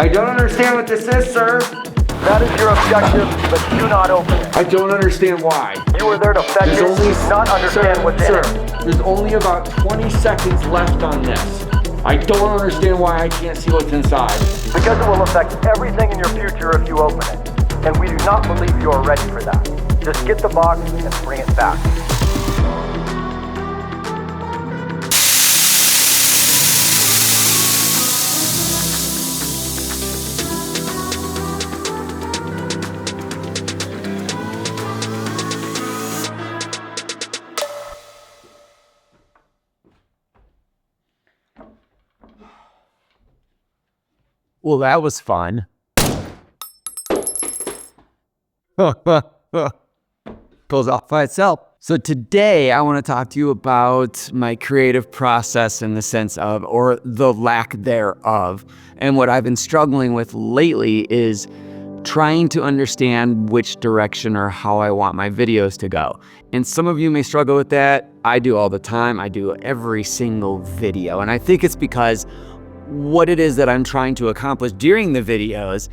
I don't understand what this is, sir. That is your objective, but do not open it. I don't understand why. You are there to fetch it, not understand what's in it. There's only about 20 seconds left on this. I don't understand why I can't see what's inside. Because it will affect everything in your future if you open it. And we do not believe you are ready for that. Just get the box and bring it back. Well, that was fun. Goes off by itself. So today I want to talk to you about my creative process in the sense of, or the lack thereof. And what I've been struggling with lately is trying to understand which direction or how I want my videos to go. And some of you may struggle with that. I do all the time. I do every single video. And I think it's because what it is that I'm trying to accomplish during the videos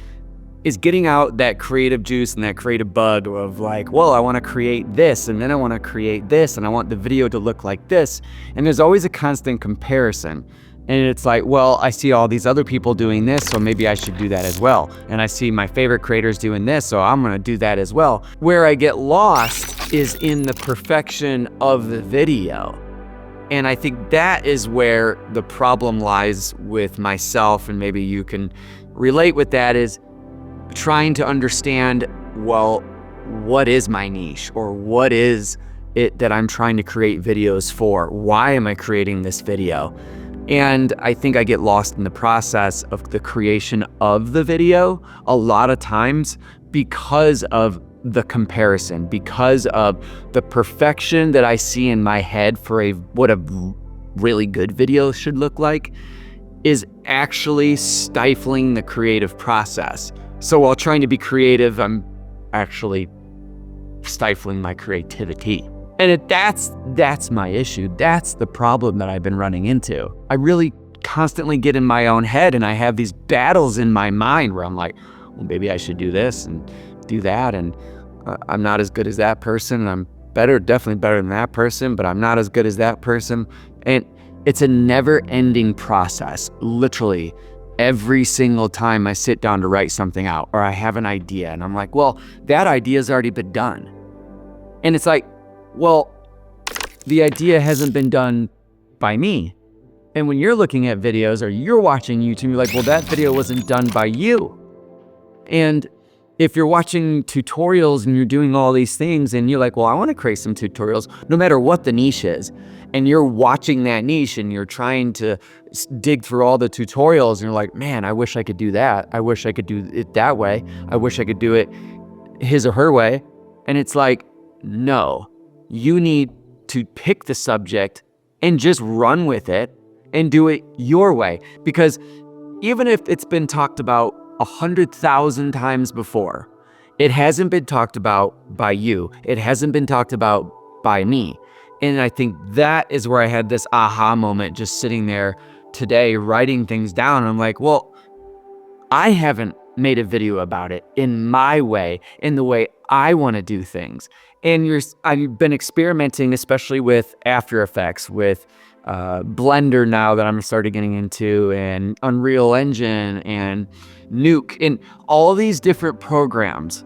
is getting out that creative juice and that creative bug of like, well, I want to create this, and then I want to create this, and I want the video to look like this. And there's always a constant comparison. And it's like, well, I see all these other people doing this, so maybe I should do that as well. And I see my favorite creators doing this, so I'm gonna do that as well. Where I get lost is in the perfection of the video. And I think that is where the problem lies with myself, and maybe you can relate with that, is trying to understand, well, what is my niche, or what is it that I'm trying to create videos for? Why am I creating this video? And I think I get lost in the process of the creation of the video a lot of times because of the comparison, because of the perfection that I see in my head for what a really good video should look like is actually stifling the creative process. So while trying to be creative, I'm actually stifling my creativity. And that's my issue. That's the problem that I've been running into. I really constantly get in my own head, and I have these battles in my mind where I'm like, well, maybe I should do this and do that, and I'm not as good as that person, and I'm definitely better than that person, but I'm not as good as that person. And it's a never-ending process. Literally, every single time I sit down to write something out, or I have an idea, and I'm like, well, that idea's already been done. And it's like, well, the idea hasn't been done by me. And when you're looking at videos or you're watching YouTube, you're like, well, that video wasn't done by you. And if you're watching tutorials and you're doing all these things and you're like, well, I want to create some tutorials, no matter what the niche is, and you're watching that niche and you're trying to dig through all the tutorials and you're like, man, I wish I could do that. I wish I could do it that way. I wish I could do it his or her way. And it's like, no, you need to pick the subject and just run with it and do it your way. Because even if it's been talked about 100,000 times before, it hasn't been talked about by you. It hasn't been talked about by me. And I think that is where I had this aha moment just sitting there today writing things down. I'm like, well, I haven't made a video about it in my way, in the way I want to do things. And I've been experimenting, especially with After Effects, with Blender now that I'm started getting into, and Unreal Engine and Nuke, and all these different programs.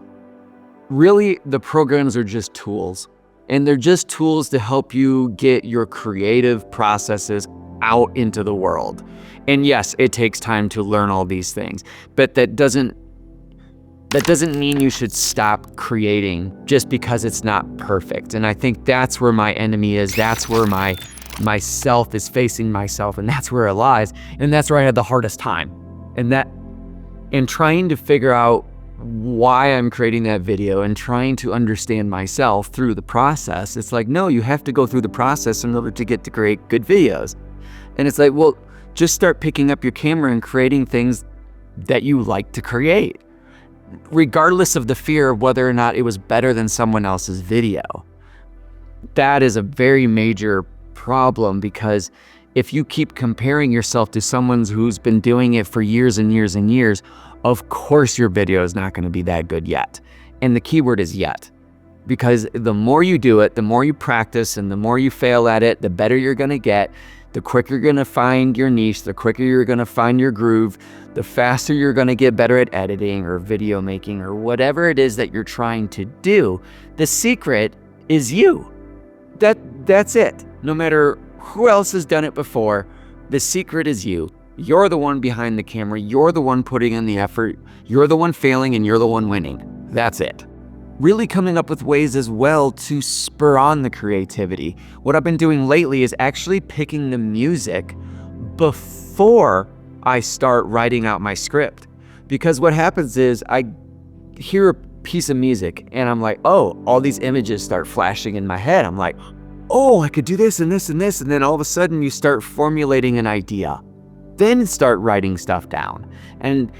Really, the programs are just tools. And they're just tools to help you get your creative processes out into the world. And yes, it takes time to learn all these things, but that doesn't mean you should stop creating just because it's not perfect. And I think that's where my enemy is. That's where myself is facing myself, and that's where it lies. And that's where I had the hardest time. And trying to figure out why I'm creating that video and trying to understand myself through the process. It's like, no, you have to go through the process in order to get to create good videos. And it's like, well, just start picking up your camera and creating things that you like to create, regardless of the fear of whether or not it was better than someone else's video. That is a very major problem, because if you keep comparing yourself to someone who's been doing it for years and years and years, of course your video is not going to be that good yet. And the key word is yet. Because the more you do it, the more you practice, and the more you fail at it, the better you're going to get, the quicker you're going to find your niche, the quicker you're going to find your groove, the faster you're going to get better at editing or video making or whatever it is that you're trying to do. The secret is you. That's it. No matter who else has done it before, the secret is you. You're the one behind the camera. You're the one putting in the effort. You're the one failing and you're the one winning. That's it. Really coming up with ways as well to spur on the creativity. What I've been doing lately is actually picking the music before I start writing out my script. Because what happens is I hear a piece of music and I'm like, oh, all these images start flashing in my head. I'm like, oh, I could do this and this and this. And then all of a sudden you start formulating an idea. Then start writing stuff down. And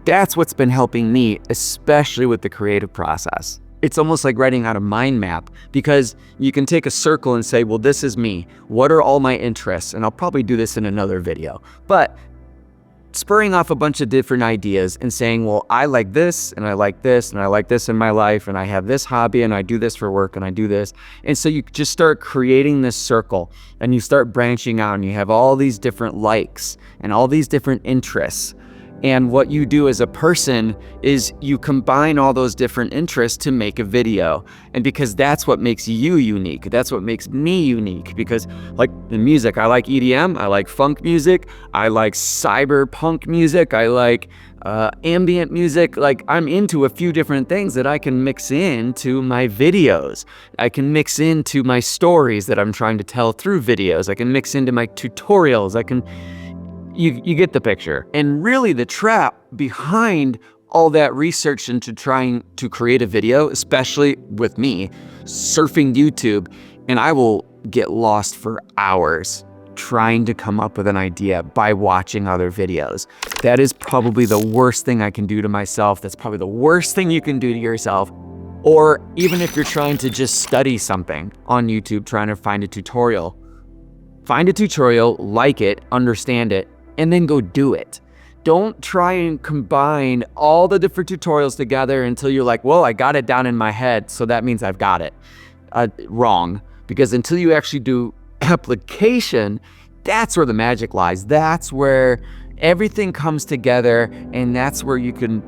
that's what's been helping me, especially with the creative process. It's almost like writing out a mind map, because you can take a circle and say, well, this is me. What are all my interests? And I'll probably do this in another video. But spurring off a bunch of different ideas and saying, well, I like this and I like this and I like this in my life and I have this hobby and I do this for work and I do this. And so you just start creating this circle and you start branching out and you have all these different likes and all these different interests. And what you do as a person is you combine all those different interests to make a video. And because that's what makes you unique. That's what makes me unique. Because like the music, I like EDM, I like funk music, I like cyberpunk music, I like ambient music. Like I'm into a few different things that I can mix into my videos. I can mix into my stories that I'm trying to tell through videos. I can mix into my tutorials. You get the picture. And really the trap behind all that research into trying to create a video, especially with me, surfing YouTube, and I will get lost for hours trying to come up with an idea by watching other videos. That is probably the worst thing I can do to myself. That's probably the worst thing you can do to yourself. Or even if you're trying to just study something on YouTube, trying to find a tutorial, like it, understand it, and then go do it. Don't try and combine all the different tutorials together until you're like, well, I got it down in my head, so that means I've got it. Wrong. Because until you actually do application, that's where the magic lies. That's where everything comes together, and that's where you can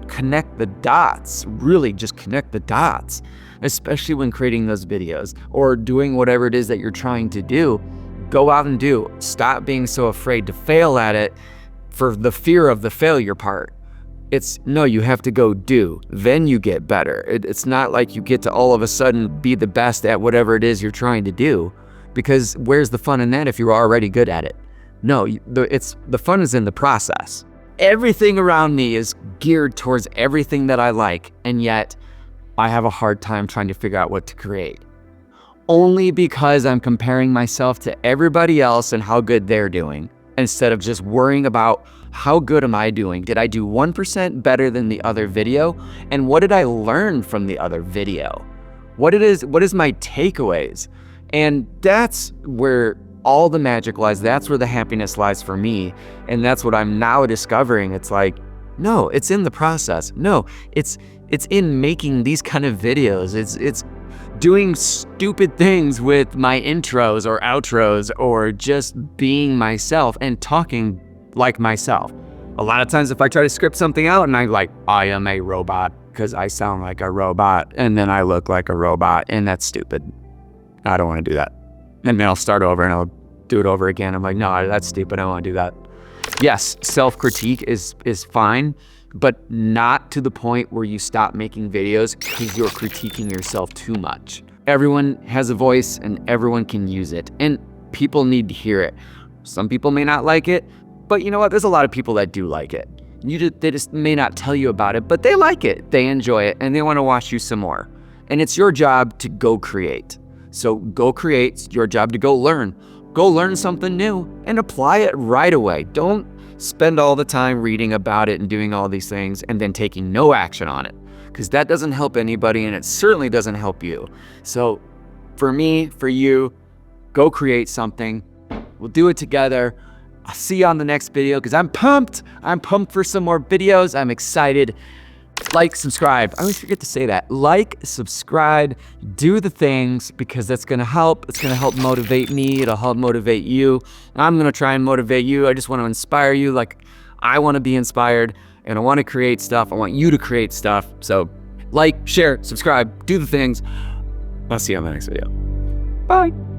connect the dots, really just connect the dots, especially when creating those videos or doing whatever it is that you're trying to do. Go out and do. Stop being so afraid to fail at it for the fear of the failure part. No, you have to go do. Then you get better. It's not like you get to all of a sudden be the best at whatever it is you're trying to do, because where's the fun in that if you're already good at it? No, the fun is in the process. Everything around me is geared towards everything that I like, and yet I have a hard time trying to figure out what to create. Only because I'm comparing myself to everybody else and how good they're doing, instead of just worrying about how good am I doing? Did I do 1% better than the other video? And what did I learn from the other video? What is my takeaways? And that's where all the magic lies. That's where the happiness lies for me. And that's what I'm now discovering. It's like, no, it's in the process. No, it's in making these kind of videos. It's doing stupid things with my intros or outros, or just being myself and talking like myself. A lot of times if I try to script something out and I'm like, I am a robot because I sound like a robot and then I look like a robot, and that's stupid. I don't want to do that. And then I'll start over and I'll do it over again. I'm like, no, that's stupid. I don't want to do that. Yes, self-critique is fine, but not to the point where you stop making videos because you're critiquing yourself too much. Everyone has a voice and everyone can use it, and people need to hear it. Some people may not like it, but you know what? There's a lot of people that do like it. They just may not tell you about it, but they like it, they enjoy it, and they want to watch you some more. And it's your job to go create. So go create. It's your job to go learn. Go learn something new and apply it right away. Don't spend all the time reading about it and doing all these things and then taking no action on it, because that doesn't help anybody and it certainly doesn't help you. So for me, for you, go create something, We'll do it together. I'll see you on the next video because I'm pumped. I'm pumped for some more videos. I'm excited. Like, subscribe. I always forget to say that. Like, subscribe, do the things because that's gonna help. It's gonna help motivate me. It'll help motivate you. I'm gonna try and motivate you. I just want to inspire you like I want to be inspired and I want to create stuff. I want you to create stuff. So like, share, subscribe, do the things. I'll see you on the next video. Bye.